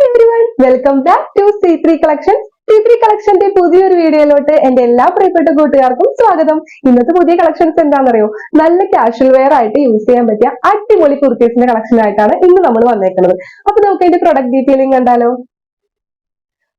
Everyone, welcome back to C3 collections. C3 കളക്ഷന്റെ പുതിയൊരു വീഡിയോയിലോട്ട് എന്റെ എല്ലാ പ്രിയപ്പെട്ട കൂട്ടുകാർക്കും സ്വാഗതം. ഇന്നത്തെ പുതിയ കളക്ഷൻസ് എന്താണെന്നറിയോ? നല്ല കാഷ്വൽ വെയർ ആയിട്ട് യൂസ് ചെയ്യാൻ പറ്റിയ അടിപൊളി കുർത്തീസിന്റെ കളക്ഷൻ ആയിട്ടാണ് ഇന്ന് നമ്മൾ വന്നേക്കുന്നത്. അപ്പൊ നമുക്ക് അതിന്റെ പ്രൊഡക്റ്റ് ഡീറ്റെയിലിംഗ് കണ്ടാലോ?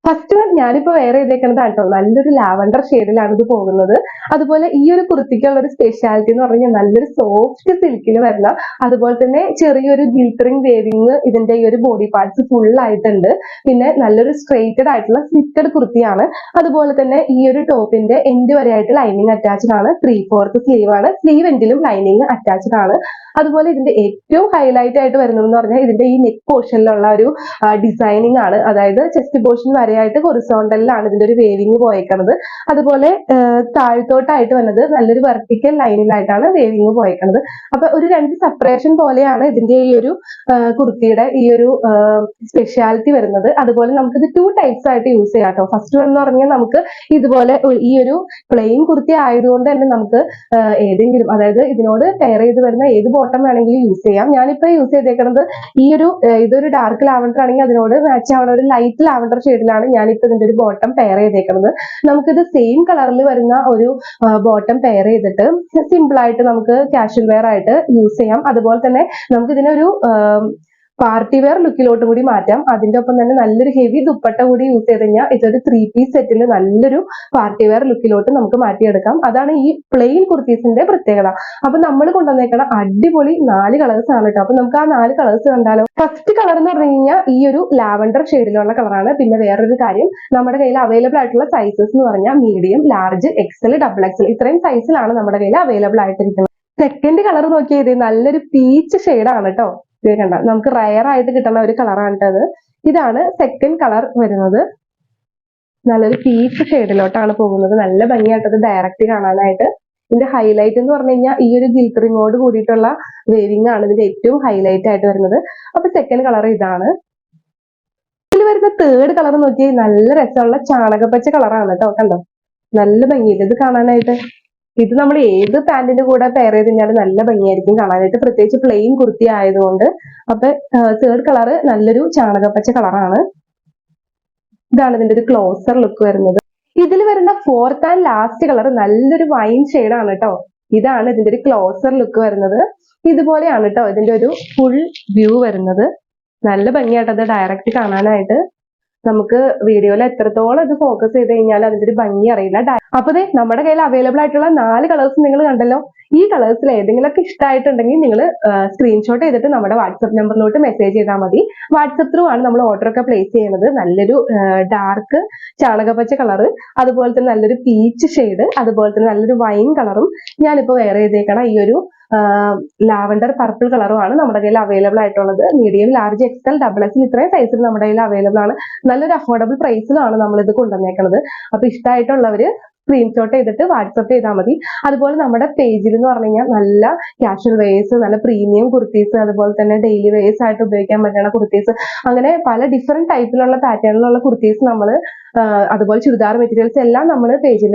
ഫസ്റ്റ് ഞാനിപ്പോ വെയർ ചെയ്തേക്കുന്നത് കേട്ടോ നല്ലൊരു ലാവണ്ടർ ഷെയ്ഡിലാണ് ഇത് പോകുന്നത്. അതുപോലെ ഈ ഒരു കുർത്തിക്കുള്ള ഒരു സ്പെഷ്യാലിറ്റി എന്ന് പറഞ്ഞാൽ നല്ലൊരു സോഫ്റ്റ് സിൽക്കിൽ വരുന്ന, അതുപോലെ തന്നെ ചെറിയൊരു ഗിൽറ്ററിങ് വേവിങ് ഇതിന്റെ ഈ ഒരു ബോഡി പാർട്സ് ഫുൾ ആയിട്ടുണ്ട്. പിന്നെ നല്ലൊരു സ്ട്രെയിറ്റഡ് ആയിട്ടുള്ള സ്ലിറ്റഡ് കുർത്തിയാണ്. അതുപോലെ തന്നെ ഈ ഒരു ടോപ്പിന്റെ എൻഡ് വരെയായിട്ട് ലൈനിങ് അറ്റാച്ച്ഡ് ആണ്. 3/4 സ്ലീവ് ആണ്. സ്ലീവ് എൻഡിലും ലൈനിങ് അറ്റാച്ച്ഡ് ആണ്. അതുപോലെ ഇതിന്റെ ഏറ്റവും ഹൈലൈറ്റ് ആയിട്ട് വരുന്നതെന്ന് പറഞ്ഞാൽ ഇതിന്റെ ഈ നെക്ക് പോർഷനിലുള്ള ഒരു ഡിസൈനിങ് ആണ്. അതായത് ചെസ്റ്റ് പോർഷൻ വരെയായിട്ട് ഹൊറിസോണ്ടലിലാണ് ഇതിന്റെ ഒരു വേവിങ് പോയേക്കുന്നത്. അതുപോലെ താഴ്ത്തോട്ടായിട്ട് വന്നത് നല്ലൊരു വെർട്ടിക്കൽ ലൈനിലായിട്ടാണ് വേവിങ് പോയേക്കുന്നത്. അപ്പൊ ഒരു രണ്ട് സെപ്പറേഷൻ പോലെയാണ് ഇതിന്റെ ഈ ഒരു കുർത്തിയുടെ ഈ ഒരു സ്പെഷ്യാലിറ്റി വരുന്നത്. അതുപോലെ നമുക്കിത് 2 ടൈപ്സ് ആയിട്ട് യൂസ് ചെയ്യാം കേട്ടോ. ഫസ്റ്റ് എന്ന് പറഞ്ഞാൽ നമുക്ക് ഇതുപോലെ ഈ ഒരു പ്ലെയിൻ കുർത്തി ആയതുകൊണ്ട് തന്നെ നമുക്ക് ഏതെങ്കിലും, അതായത് ഇതിനോട് പെയർ ചെയ്ത് വരുന്ന ഏത് ബോട്ടം വേണമെങ്കിലും യൂസ് ചെയ്യാം. ഞാനിപ്പോ യൂസ് ചെയ്തേക്കുന്നത് ഈ ഒരു ഇതൊരു ഡാർക്ക് ലാവണ്ടർ ആണെങ്കിൽ അതിനോട് മാച്ച് ആവുന്ന ഒരു ലൈറ്റ് ലാവണ്ടർ ഷെയ്ഡിലാണ് ഞാനിപ്പോ ഇതിന്റെ ഒരു ബോട്ടം പെയർ ചെയ്തേക്കുന്നത്. നമുക്കിത് സെയിം കളറിൽ വരുന്ന ഒരു ബോട്ടം പെയർ ചെയ്തിട്ട് സിമ്പിൾ ആയിട്ട് നമുക്ക് കാഷ്വൽ വെയർ ആയിട്ട് യൂസ് ചെയ്യാം. അതുപോലെ തന്നെ നമുക്ക് ഇതിനൊരു പാർട്ടി വെയർ ലുക്കിലോട്ട് കൂടി മാറ്റാം. അതിന്റെ ഒപ്പം തന്നെ നല്ലൊരു ഹെവി ദുപ്പട്ട കൂടി യൂസ് ചെയ്ത് കഴിഞ്ഞാൽ ഇതൊരു 3 പീസ് സെറ്റിൽ നല്ലൊരു പാർട്ടി വെയർ ലുക്കിലോട്ട് നമുക്ക് മാറ്റിയെടുക്കാം. അതാണ് ഈ പ്ലെയിൻ കുർത്തീസിന്റെ പ്രത്യേകത. അപ്പൊ നമ്മൾ കൊണ്ടുവന്നേക്കണ അടിപൊളി 4 കളേഴ്സ് ആണ് കേട്ടോ. അപ്പൊ നമുക്ക് ആ 4 കളേഴ്സ് കണ്ടാലോ? ഫസ്റ്റ് കളർ എന്ന് പറഞ്ഞു കഴിഞ്ഞാൽ ഈ ഒരു ലാവണ്ടർ ഷെയ്ഡിലുള്ള കളറാണ്. പിന്നെ വേറൊരു കാര്യം, നമ്മുടെ കയ്യിൽ അവൈലബിൾ ആയിട്ടുള്ള സൈസസ് എന്ന് പറഞ്ഞാൽ മീഡിയം, ലാർജ്, XL, XXL ഇത്രയും സൈസിലാണ് നമ്മുടെ കയ്യിൽ അവൈലബിൾ ആയിട്ടിരിക്കുന്നത്. സെക്കൻഡ് കളർ നോക്കിയത് നല്ലൊരു പീച്ച് ഷെയ്ഡാണ് കേട്ടോ. കണ്ട, നമുക്ക് റയർ ആയിട്ട് കിട്ടുന്ന ഒരു കളറാണ് കേട്ടത്. ഇതാണ് സെക്കൻഡ് കളർ വരുന്നത്. നല്ലൊരു പീച്ച് ഷെയ്ഡിലോട്ടാണ് പോകുന്നത്. നല്ല ഭംഗിയായിട്ടത് ഡയറക്റ്റ് കാണാനായിട്ട്. ഇതിന്റെ ഹൈലൈറ്റ് എന്ന് പറഞ്ഞു കഴിഞ്ഞാൽ ഈ ഒരു ഗിൽറ്ററിങ്ങോട് കൂടിയിട്ടുള്ള വേവിംഗ് ആണ് ഇതിന്റെ ഏറ്റവും ഹൈലൈറ്റ് ആയിട്ട് വരുന്നത്. അപ്പൊ സെക്കൻഡ് കളർ ഇതാണ്. ഇതിൽ വരുന്ന തേർഡ് കളർ നോക്കിയാൽ നല്ല രസമുള്ള ചാണകപ്പച്ച കളറാണ് കേട്ടോ. കണ്ടോ, നല്ല ഭംഗിയില്ല ഇത് കാണാനായിട്ട്. ഇത് നമ്മൾ ഏത് പാന്റിന്റെ കൂടെ പെയർ ചെയ്ത് കഴിഞ്ഞാൽ നല്ല ഭംഗിയായിരിക്കും കാണാനായിട്ട്, പ്രത്യേകിച്ച് പ്ലെയിൻ കുർത്തി ആയതുകൊണ്ട്. അപ്പൊ തേർഡ് കളർ നല്ലൊരു ചാണകപ്പച്ച കളറാണ്. ഇതാണ് ഇതിന്റെ ഒരു ക്ലോസർ ലുക്ക് വരുന്നത്. ഇതിൽ വരുന്ന ഫോർത്ത് ആൻഡ് ലാസ്റ്റ് കളർ നല്ലൊരു വൈൻ ഷെയ്ഡാണ് കേട്ടോ. ഇതാണ് ഇതിന്റെ ഒരു ക്ലോസർ ലുക്ക് വരുന്നത്. ഇതുപോലെയാണ് കേട്ടോ ഇതിന്റെ ഒരു ഫുൾ വ്യൂ വരുന്നത്. നല്ല ഭംഗിയായിട്ട് അത് ഡയറക്റ്റ് കാണാനായിട്ട്. നമുക്ക് വീഡിയോയിൽ എത്രത്തോളം ഇത് ഫോക്കസ് ചെയ്ത് കഴിഞ്ഞാൽ അതിന്റെ ഒരു ഭംഗി അറിയില്ല. അപ്പൊ നമ്മുടെ കയ്യിൽ അവൈലബിൾ ആയിട്ടുള്ള 4 കളേഴ്സ് നിങ്ങൾ കണ്ടല്ലോ. ഈ കളേഴ്സിൽ ഏതെങ്കിലുമൊക്കെ ഇഷ്ടമായിട്ടുണ്ടെങ്കിൽ നിങ്ങൾ സ്ക്രീൻഷോട്ട് ചെയ്തിട്ട് നമ്മുടെ വാട്സപ്പ് നമ്പറിലോട്ട് മെസ്സേജ് ചെയ്താൽ മതി. വാട്സപ്പ് ത്രൂ ആണ് നമ്മൾ ഓർഡർ ഒക്കെ പ്ലേസ് ചെയ്യുന്നത്. നല്ലൊരു ഡാർക്ക് ചാണകപ്പച്ച കളറ്, അതുപോലെ തന്നെ നല്ലൊരു പീച്ച് ഷെയ്ഡ്, അതുപോലെ തന്നെ നല്ലൊരു വൈൻ കളറും ഞാനിപ്പോ വെയർ ചെയ്തേക്കണം ഈ ഒരു ലാവണ്ടർ പർപ്പിൾ കളറുമാണ് നമ്മുടെ കയ്യിൽ അവൈലബിൾ ആയിട്ടുള്ളത്. മീഡിയം, ലാർജ്, XL, XXL ഇത്രയും സൈസിൽ നമ്മുടെ കയ്യിൽ അവൈലബിൾ ആണ്. നല്ലൊരു അഫോർഡബിൾ പ്രൈസിലാണ് നമ്മൾ ഇത് കൊണ്ടുവന്നേക്കുന്നത്. അപ്പൊ ഇഷ്ടമായിട്ടുള്ളവര് സ്ക്രീൻഷോട്ട് ചെയ്തിട്ട് വാട്സപ്പ് ചെയ്താൽ മതി. അതുപോലെ നമ്മുടെ പേജിൽ എന്ന് പറഞ്ഞു കഴിഞ്ഞാൽ നല്ല കാഷ്വൽ വെയേഴ്സ്, നല്ല പ്രീമിയം കുർത്തീസ്, അതുപോലെ തന്നെ ഡെയിലി വെയേഴ്സ് ആയിട്ട് ഉപയോഗിക്കാൻ പറ്റുന്ന കുർത്തീസ്, അങ്ങനെ പല ഡിഫറെന്റ് ടൈപ്പിലുള്ള പാറ്റേണിലുള്ള കുർത്തീസ് നമ്മൾ, അതുപോലെ ചുരിദാർ മെറ്റീരിയൽസ് എല്ലാം നമ്മൾ പേജിൽ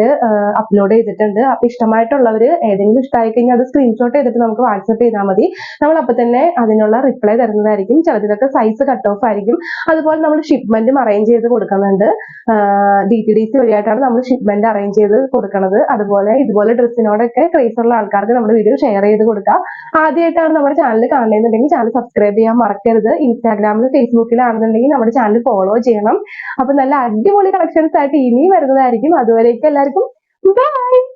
അപ്ലോഡ് ചെയ്തിട്ടുണ്ട്. അപ്പൊ ഇഷ്ടമായിട്ടുള്ളവര് ഏതെങ്കിലും ഇഷ്ടമായി കഴിഞ്ഞാൽ അത് സ്ക്രീൻഷോട്ട് ചെയ്തിട്ട് നമുക്ക് വാട്സപ്പ് ചെയ്താൽ മതി. നമ്മൾ അപ്പൊ തന്നെ അതിനുള്ള റിപ്ലൈ തരുന്നതായിരിക്കും. ചിലതിലൊക്കെ സൈസ് കട്ട് ഓഫ് ആയിരിക്കും. അതുപോലെ നമ്മൾ ഷിപ്മെന്റും അറേഞ്ച് ചെയ്ത് കൊടുക്കുന്നുണ്ട്. DTDC വഴിയായിട്ടാണ് നമ്മൾ ഷിപ്മെന്റ് അറേഞ്ച് ചെയ്ത് കൊടുക്കുന്നത്. അതുപോലെ ഇതുപോലെ ഡ്രസ്സിനോടൊക്കെ ക്രേസ് ഉള്ള ആൾക്കാർക്ക് നമ്മുടെ വീഡിയോ ഷെയർ ചെയ്ത് കൊടുക്കുക. ആദ്യമായിട്ടാണ് നമ്മുടെ ചാനൽ കാണുന്നുണ്ടെങ്കിൽ ചാനൽ സബ്സ്ക്രൈബ് ചെയ്യാൻ മറക്കരുത്. ഇൻസ്റ്റാഗ്രാമിലും ഫേസ്ബുക്കിലാണെന്നുണ്ടെങ്കിൽ നമ്മുടെ ചാനൽ ഫോളോ ചെയ്യണം. അപ്പൊ നല്ല അടിപൊളി കളക്ഷൻസ് ആയിട്ട് ഇനിയും വരുന്നതായിരിക്കും. അതുവരേക്കും എല്ലാവർക്കും ബൈ.